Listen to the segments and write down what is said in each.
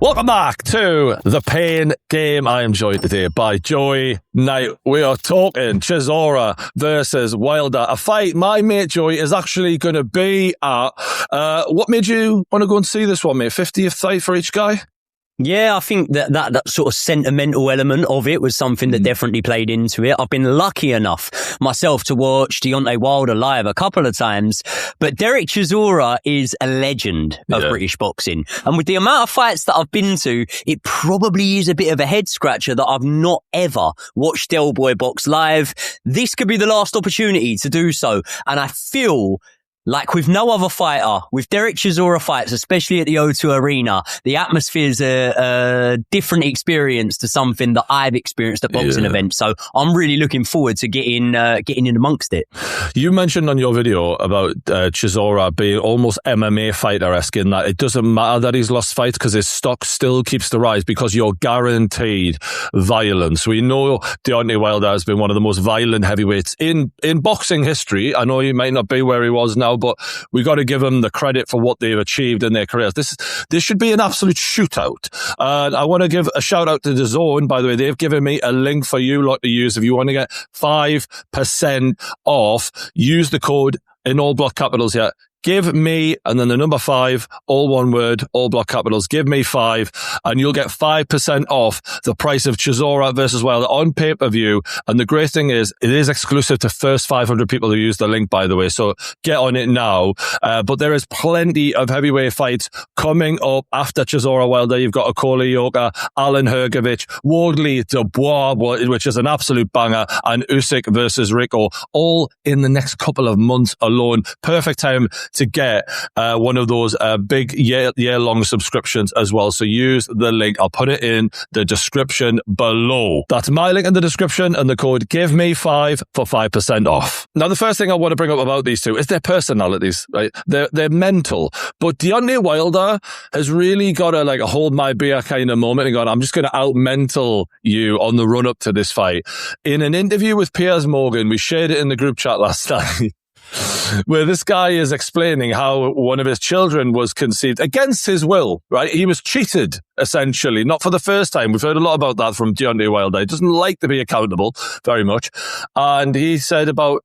Welcome back to The Pain Game. I am joined today by Joey Knight. We are talking Chisora versus Wilder, a fight my mate Joey is actually going to be at. What made you want to go and see this one, mate? 50th fight for each guy? Yeah, I think that sort of sentimental element of it was something that definitely played into it. I've been lucky enough myself to watch Deontay Wilder live a couple of times, but Derek Chisora is a legend of British boxing. And with the amount of fights that I've been to, it probably is a bit of a head scratcher that I've not ever watched Del Boy box live. This could be the last opportunity to do so. And I feel like with no other fighter, with Derek Chisora fights, especially at the O2 Arena, the atmosphere's a different experience to something that I've experienced at boxing events. So I'm really looking forward to getting in amongst it. You mentioned on your video about Chisora being almost MMA fighter-esque in that it doesn't matter that he's lost fights because his stock still keeps to rise because you're guaranteed violence. We know Deontay Wilder has been one of the most violent heavyweights in boxing history. I know he might not be where he was now, but we got to give them the credit for what they've achieved in their careers. This should be an absolute shootout. And I want to give a shout out to the Zone. By the way, they've given me a link for you lot to use if you want to get 5% off. Use the code in all block capitals here. Give me, and then the number 5, all one word, all block capitals. Give me 5, and you'll get 5% off the price of Chisora versus Wilder on pay-per-view. And the great thing is, it is exclusive to first 500 people who use the link, by the way. So get on it now. But there is plenty of heavyweight fights coming up after Chisora Wilder. You've got Okola Yoka, Alan Hergovich, Wardley Dubois, which is an absolute banger, and Usyk versus Rico, all in the next couple of months alone. Perfect time to get one of those big year-long subscriptions as well. So use the link. I'll put it in the description below. That's my link in the description and the code GIVEME5 for 5% off. Now, the first thing I want to bring up about these two is their personalities, right? They're mental. But Deontay Wilder has really got a hold my beer kind of moment and gone, I'm just going to out-mental you on the run-up to this fight. In an interview with Piers Morgan, we shared it in the group chat last night, where this guy is explaining how one of his children was conceived against his will, right? He was cheated, essentially, not for the first time. We've heard a lot about that from Deontay Wilder. He doesn't like to be accountable very much. And he said about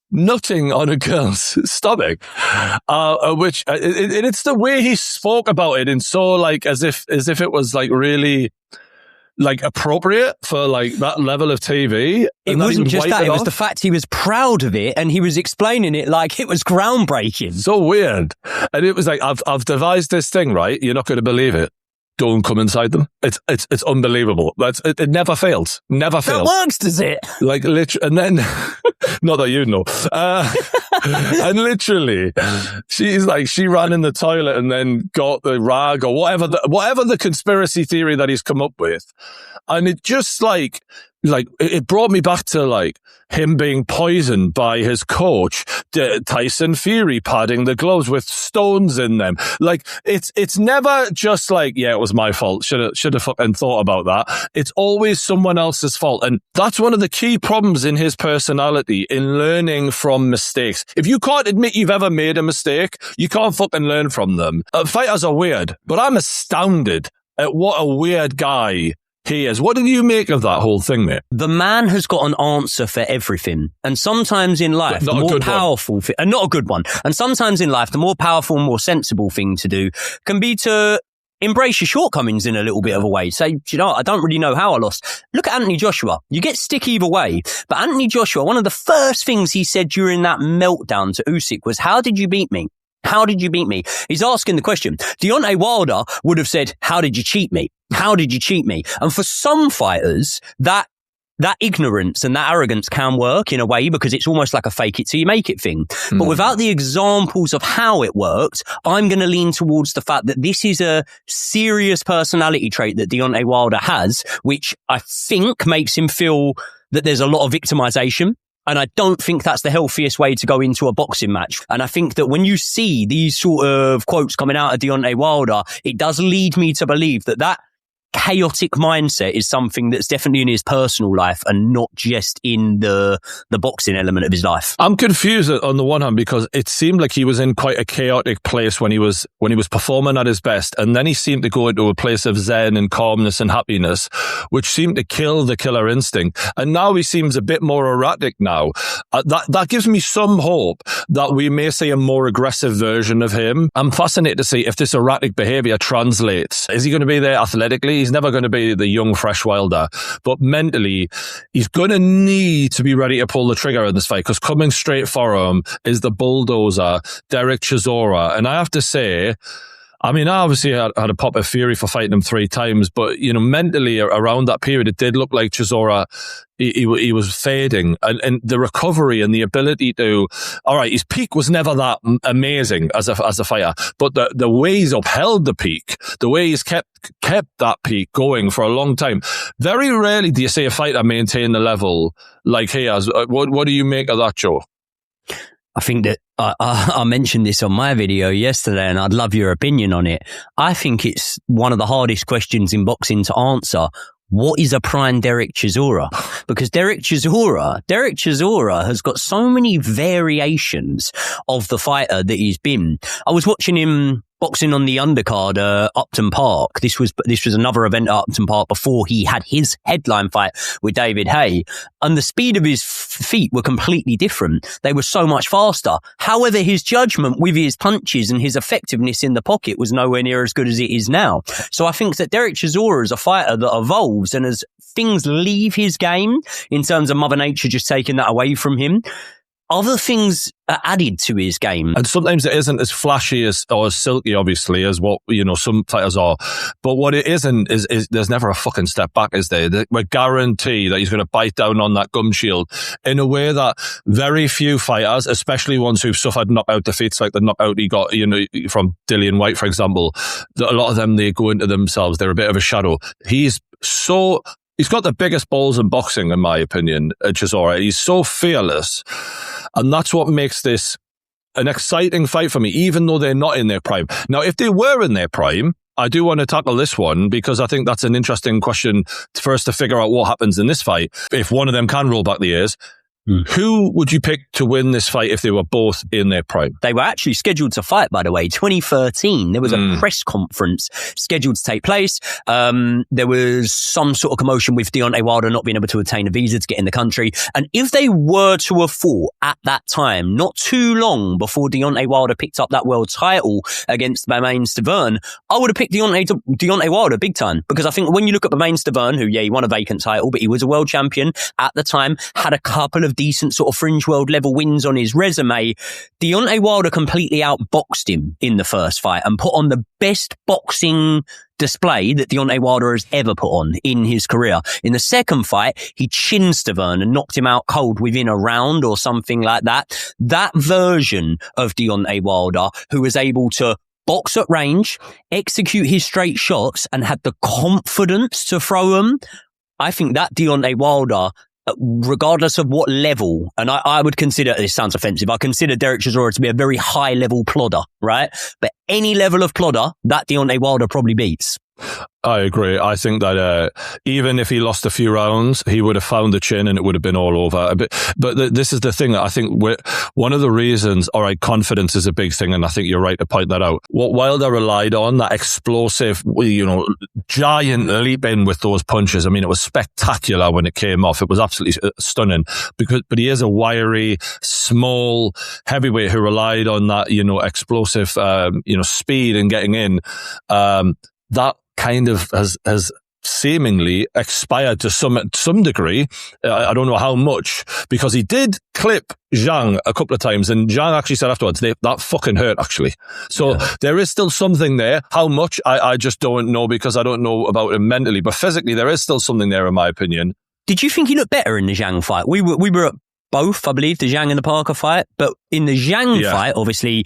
nutting on a girl's stomach, which it's the way he spoke about it, and so as if it was really appropriate for that level of TV. It wasn't just that, it was the fact he was proud of it and he was explaining it like it was groundbreaking. So weird. And it was I've devised this thing, right? You're not going to believe it. Don't come inside them. It's unbelievable. It never fails. Never fails. That works, does it? Literally, and then, not that you know. And literally, she ran in the toilet and then got the rag or whatever the conspiracy theory that he's come up with. And it just it brought me back to him being poisoned by his coach, Tyson Fury, padding the gloves with stones in them. It's never just it was my fault. Should have fucking thought about that. It's always someone else's fault. And that's one of the key problems in his personality, in learning from mistakes. If you can't admit you've ever made a mistake, you can't fucking learn from them. Fighters are weird, but I'm astounded at what a weird guy he is. What did you make of that whole thing, mate? The man has got an answer for everything. And sometimes in life, the more powerful, and not a good one. And sometimes in life, the more powerful, more sensible thing to do can be to embrace your shortcomings in a little bit of a way. Say, I don't really know how I lost. Look at Anthony Joshua. You get stick either way. But Anthony Joshua, one of the first things he said during that meltdown to Usyk was, how did you beat me? How did you beat me? He's asking the question. Deontay Wilder would have said, how did you cheat me? How did you cheat me? And for some fighters, that ignorance and that arrogance can work in a way because it's almost like a fake it till you make it thing. But without the examples of how it worked, I'm going to lean towards the fact that this is a serious personality trait that Deontay Wilder has, which I think makes him feel that there's a lot of victimization. And I don't think that's the healthiest way to go into a boxing match. And I think that when you see these sort of quotes coming out of Deontay Wilder, it does lead me to believe that chaotic mindset is something that's definitely in his personal life and not just in the boxing element of his life. I'm confused on the one hand because it seemed like he was in quite a chaotic place when he was performing at his best, and then he seemed to go into a place of zen and calmness and happiness, which seemed to kill the killer instinct. And now he seems a bit more erratic now. That gives me some hope that we may see a more aggressive version of him. I'm fascinated to see if this erratic behavior translates. Is he going to be there athletically? He's never going to be the young, fresh Wilder. But mentally, he's going to need to be ready to pull the trigger in this fight, because coming straight for him is the bulldozer, Derek Chisora. And I have to say, I mean, I obviously had a pop of fury for fighting him 3 times, but, you know, mentally around that period, it did look like Chisora, he was fading, and the recovery and the ability to, all right, his peak was never that amazing as a fighter, but the way he's upheld the peak, the way he's kept that peak going for a long time. Very rarely do you see a fighter maintain the level like he has. What do you make of that, Joe? I think that I mentioned this on my video yesterday, and I'd love your opinion on it. I think it's one of the hardest questions in boxing to answer. What is a prime Derek Chisora? Because Derek Chisora has got so many variations of the fighter that he's been. I was watching him boxing on the undercard, Upton Park. This was another event at Upton Park before he had his headline fight with David Haye. And the speed of his feet were completely different. They were so much faster. However, his judgment with his punches and his effectiveness in the pocket was nowhere near as good as it is now. So I think that Derek Chisora is a fighter that evolves, and as things leave his game, in terms of Mother Nature just taking that away from him, other things are added to his game. And sometimes it isn't as flashy or as silky, obviously, as what, you know, some fighters are. But what it isn't is there's never a fucking step back, is there? We guarantee that he's going to bite down on that gum shield in a way that very few fighters, especially ones who've suffered knockout defeats, like the knockout he got, you know, from Dillian White, for example, a lot of them, they go into themselves. They're a bit of a shadow. He's got the biggest balls in boxing, in my opinion, Chisora. He's so fearless. And that's what makes this an exciting fight for me, even though they're not in their prime. Now, if they were in their prime, I do want to tackle this one, because I think that's an interesting question for us to figure out what happens in this fight. If one of them can roll back the years, who would you pick to win this fight if they were both in their prime? They were actually scheduled to fight, by the way. 2013, there was a press conference scheduled to take place. There was some sort of commotion with Deontay Wilder not being able to obtain a visa to get in the country. And if they were to have fought at that time, not too long before Deontay Wilder picked up that world title against Bermane Stiverne, I would have picked Deontay Wilder big time. Because I think when you look at Bermane Stiverne, who, yeah, he won a vacant title, but he was a world champion at the time, had a couple of decent sort of fringe world level wins on his resume. Deontay Wilder completely outboxed him in the first fight and put on the best boxing display that Deontay Wilder has ever put on in his career. In the second fight, he chinned Stiverne and knocked him out cold within a round or something like that. That version of Deontay Wilder, who was able to box at range, execute his straight shots, and had the confidence to throw them, I think that Deontay Wilder, regardless of what level, and I would consider, this sounds offensive, I consider Derek Chisora to be a very high level plodder, right? But any level of plodder, that Deontay Wilder probably beats. I agree. I think that even if he lost a few rounds, he would have found the chin and it would have been all over. But this is the thing that I think one of the reasons, all right, confidence is a big thing, and I think you're right to point that out. What Wilder relied on, that explosive, you know, giant leap in with those punches. I mean, it was spectacular when it came off. It was absolutely stunning. But he is a wiry, small heavyweight who relied on that, you know, explosive, you know, speed and getting in. That kind of has seemingly expired to some degree. I don't know how much, because he did clip Zhang a couple of times, and Zhang actually said afterwards, that fucking hurt, actually. So there is still something there. How much, I just don't know, because I don't know about him mentally, but physically there is still something there, in my opinion. Did you think he looked better in the Zhang fight? We were at both, I believe, the Zhang and the Parker fight. But in the Zhang fight, obviously,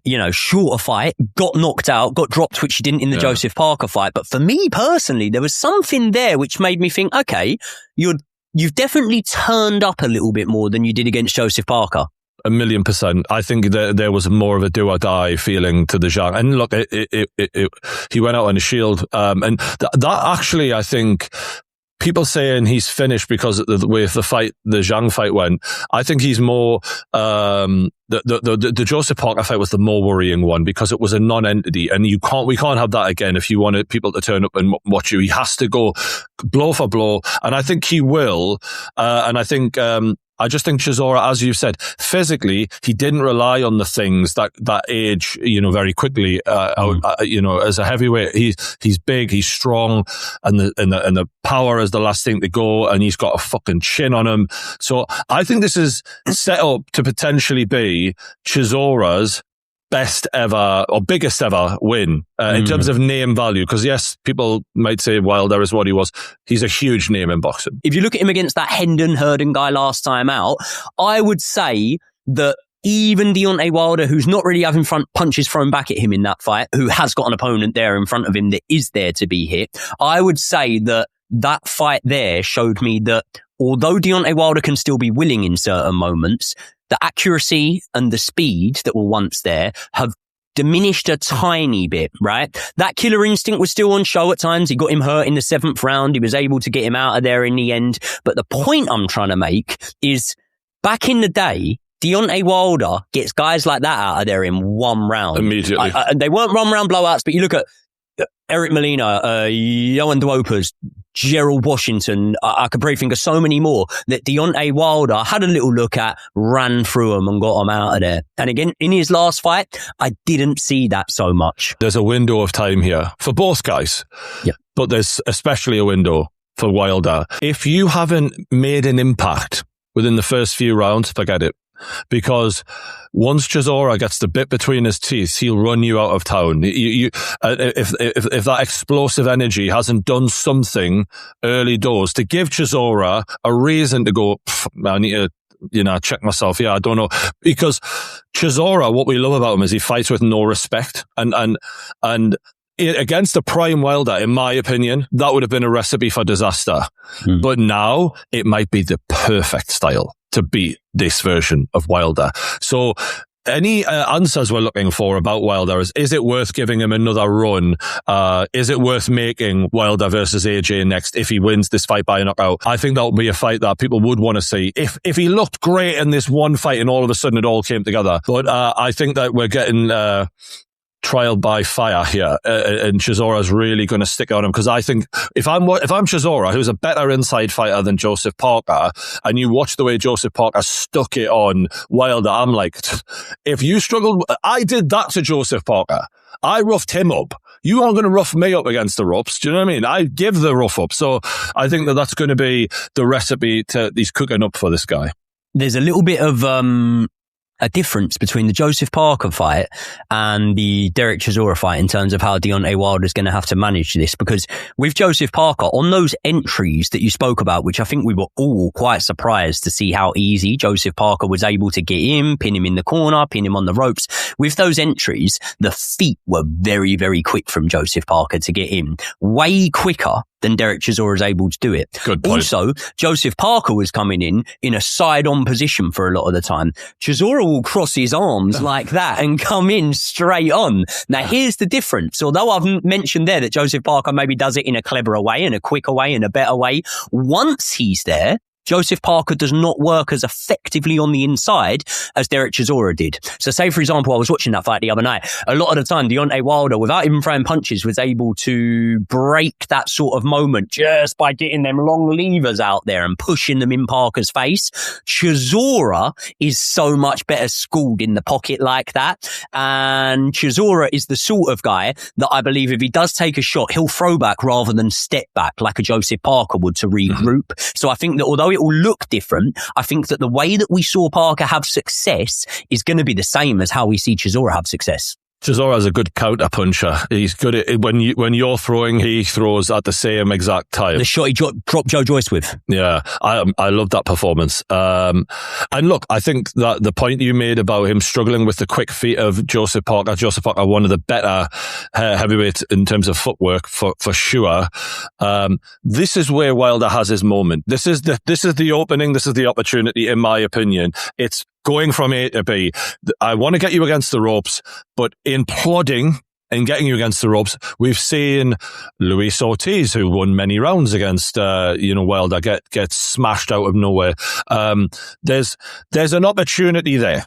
you know, shorter fight, got knocked out, got dropped, which he didn't in the Joseph Parker fight. But for me personally, there was something there which made me think, okay, you've definitely turned up a little bit more than you did against Joseph Parker. 1,000,000%. I think that there was more of a do or die feeling to the Zhang. And look, he went out on a shield. And that actually, I think, people saying he's finished because of the way the Zhang fight went. I think he's more, the Joseph Parker fight was the more worrying one because it was a non-entity, and we can't have that again. If you wanted people to turn up and watch you, he has to go blow for blow. And I think he will. And I think, I just think Chisora, as you've said, physically, he didn't rely on the things that age, very quickly. As a heavyweight, he's big, he's strong, and the power is the last thing to go, and he's got a fucking chin on him. So I think this is set up to potentially be Chisora's best ever or biggest ever win in terms of name value. Because yes, people might say Wilder is what he was. He's a huge name in boxing. If you look at him against that Hendon Herden guy last time out, I would say that even Deontay Wilder, who's not really having front punches thrown back at him in that fight, who has got an opponent there in front of him that is there to be hit, I would say that fight there showed me that although Deontay Wilder can still be willing in certain moments, the accuracy and the speed that were once there have diminished a tiny bit, right? That killer instinct was still on show at times. He got him hurt in the 7th round. He was able to get him out of there in the end. But the point I'm trying to make is back in the day, Deontay Wilder gets guys like that out of there in one round. Immediately. They weren't one-round blowouts, but you look at Eric Molina, Johan Duopers, Gerald Washington, I could probably think of so many more that Deontay Wilder had a little look at, ran through them and got them out of there. And again, in his last fight, I didn't see that so much. There's a window of time here for both guys. Yeah. But there's especially a window for Wilder. If you haven't made an impact within the first few rounds, forget it. Because once Chisora gets the bit between his teeth, he'll run you out of town. If that explosive energy hasn't done something early doors to give Chisora a reason to go, I need to, check myself. Yeah, I don't know. Because Chisora, what we love about him is he fights with no respect. And against a prime Wilder, in my opinion, that would have been a recipe for disaster. But now it might be the perfect style to beat this version of Wilder. So any answers we're looking for about Wilder is it worth giving him another run? Is it worth making Wilder versus AJ next if he wins this fight by knockout? I think that would be a fight that people would want to see. If he looked great in this one fight and all of a sudden it all came together. But I think that we're getting trial by fire here, and Chisora's really going to stick on him, because I think if I'm Chisora, who's a better inside fighter than Joseph Parker, and you watch the way Joseph Parker stuck it on Wilder, I'm like, if you struggled, I did that to Joseph Parker. I roughed him up. You aren't going to rough me up against the ropes. Do you know what I mean? I give the rough up. So I think that's going to be the recipe he's cooking up for this guy. There's a little bit of a difference between the Joseph Parker fight and the Derek Chisora fight in terms of how Deontay Wilder is going to have to manage this. Because with Joseph Parker, on those entries that you spoke about, which I think we were all quite surprised to see how easy Joseph Parker was able to get him, pin him in the corner, pin him on the ropes. With those entries, the feet were very, very quick from Joseph Parker to get in. Way quicker than Derek Chisora is able to do it. Good point. Also, Joseph Parker was coming in a side-on position for a lot of the time. Chisora will cross his arms like that and come in straight on. Now, here's the difference. Although I've mentioned there that Joseph Parker maybe does it in a cleverer way, in a quicker way, in a better way, once he's there, Joseph Parker does not work as effectively on the inside as Derek Chisora did. So say, for example, I was watching that fight the other night. A lot of the time, Deontay Wilder, without even throwing punches, was able to break that sort of moment just by getting them long levers out there and pushing them in Parker's face. Chisora is so much better schooled in the pocket like that. And Chisora is the sort of guy that I believe if he does take a shot, he'll throw back rather than step back like a Joseph Parker would to regroup. So I think that although it will look different, I think that the way that we saw Parker have success is going to be the same as how we see Chisora have success. Chisora's a good counter puncher. He's good at it. When you're throwing, he throws at the same exact time. The shot he dropped Joe Joyce with. Yeah, I love that performance. And look, I think that the point you made about him struggling with the quick feet of Joseph Parker, one of the better heavyweights in terms of footwork for sure. This is where Wilder has his moment. This is the opening. This is the opportunity, in my opinion. It's going from A to B. I want to get you against the ropes, but in plodding and getting you against the ropes, we've seen Luis Ortiz, who won many rounds against, Wilder, get smashed out of nowhere. There's an opportunity there.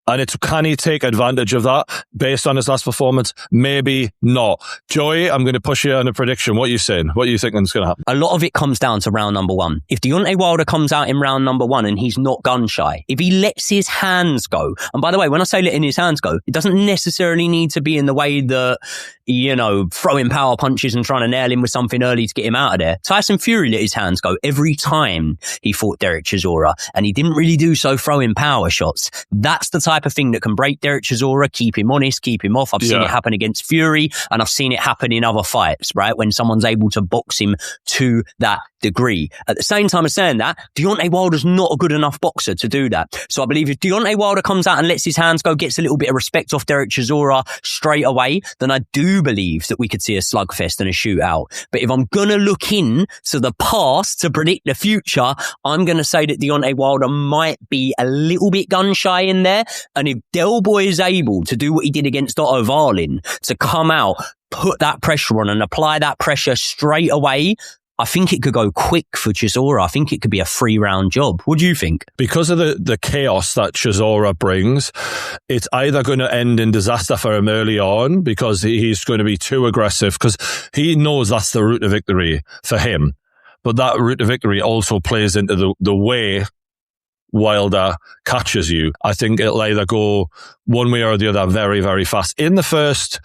And can he take advantage of that based on his last performance? Maybe not. Joey, I'm going to push you on a prediction. What are you saying? What are you thinking is going to happen? A lot of it comes down to round number 1. If Deontay Wilder comes out in round number 1 and he's not gun shy, if he lets his hands go, and by the way, when I say letting his hands go, it doesn't necessarily need to be in the way that, throwing power punches and trying to nail him with something early to get him out of there. Tyson Fury let his hands go every time he fought Derek Chisora, and he didn't really do so throwing power shots. That's the type of thing that can break Derek Chisora, keep him honest, keep him off. I've seen it happen against Fury, and I've seen it happen in other fights, right? When someone's able to box him to that degree. At the same time as saying that, Deontay Wilder's not a good enough boxer to do that. So I believe if Deontay Wilder comes out and lets his hands go, gets a little bit of respect off Derek Chisora straight away, then I do believe that we could see a slugfest and a shootout. But if I'm going to look in to the past to predict the future, I'm going to say that Deontay Wilder might be a little bit gun shy in there. And if Del Boy is able to do what he did against Otto Wallin, to come out, put that pressure on and apply that pressure straight away, I think it could go quick for Chisora. I think it could be a 3-round job. What do you think? Because of the chaos that Chisora brings, it's either going to end in disaster for him early on because he's going to be too aggressive, because he knows that's the route to victory for him. But that route to victory also plays into the way Wilder catches you. I think it'll either go one way or the other very, very fast. In the first,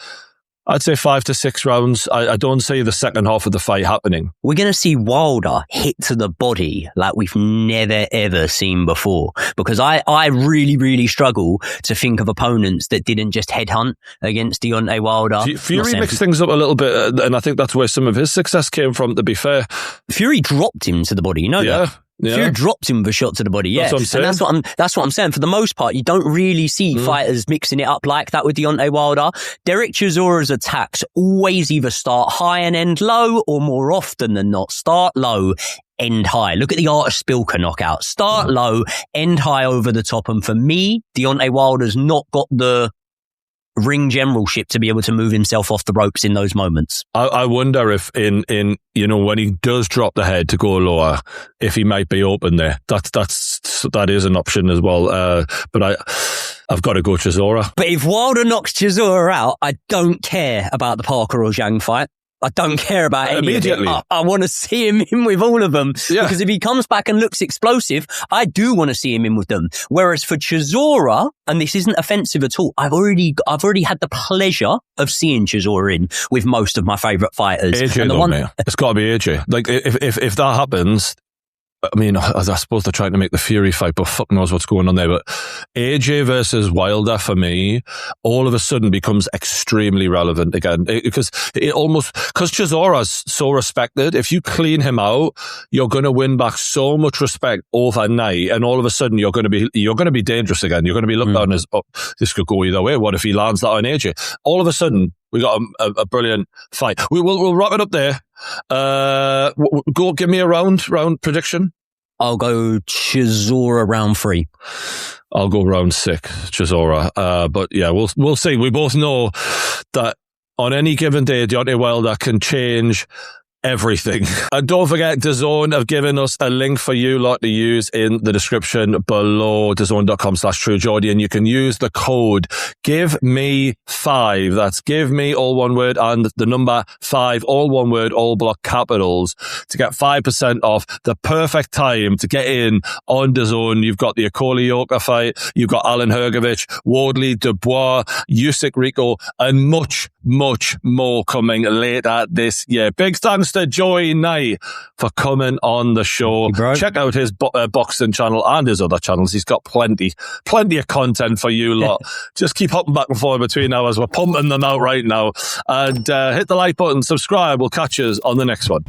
I'd say 5 to 6 rounds. I don't see the second half of the fight happening. We're going to see Wilder hit to the body like we've never, ever seen before. Because I really, really struggle to think of opponents that didn't just headhunt against Deontay Wilder. Fury mixed things up a little bit, and I think that's where some of his success came from, to be fair. Fury dropped him to the body, you know that? Yeah. Fury dropped him with a shot to the body, yeah. That's what I'm saying. And that's what I'm saying. For the most part, you don't really see fighters mixing it up like that with Deontay Wilder. Derek Chisora's attacks always either start high and end low, or more often than not, start low, end high. Look at the Artis Spilka knockout. Start low, end high over the top. And for me, Deontay Wilder's not got the ring generalship to be able to move himself off the ropes in those moments. I wonder if in when he does drop the head to go lower, if he might be open there. That is an option as well. But I've got to go Chisora. But if Wilder knocks Chisora out, I don't care about the Parker or Zhang fight. I don't care about any of it. I want to see him in with all of them. Yeah. Because if he comes back and looks explosive, I do want to see him in with them. Whereas for Chisora, and this isn't offensive at all, I've already had the pleasure of seeing Chisora in with most of my favourite fighters. AJ, it's got to be AJ. Like, if that happens, I mean, I suppose they're trying to make the Fury fight, but fuck knows what's going on there. But AJ versus Wilder, for me, all of a sudden becomes extremely relevant again. Because Chisora's so respected. If you clean him out, you're going to win back so much respect overnight. And all of a sudden, you're going to be dangerous again. You're going to be looked on as, this could go either way. What if he lands that on AJ? All of a sudden, we got a brilliant fight. We'll wrap it up there. Go give me a round prediction. I'll go Chisora round 3. I'll go round 6, Chisora. But yeah, we'll see. We both know that on any given day, Deontay Wilder can change everything. And don't forget, DAZN have given us a link for you lot to use in the description below, DAZN.com/TrueJordy, and you can use the code GIVEME5. That's give me, all one word, and the number 5, all one word, all block capitals, to get 5% off. The perfect time to get in on DAZN. You've got the Okolie-Yoka fight, you've got Alan Hergovich, Wardley, Dubois, Usyk, Rico, and much, much more coming later this year. Big thanks to Joey Knight for coming on the show. Check out his boxing channel and his other channels. He's got plenty of content for you lot. Just keep hopping back and forth between hours. We're pumping them out right now. And hit the like button, subscribe. We'll catch you on the next one.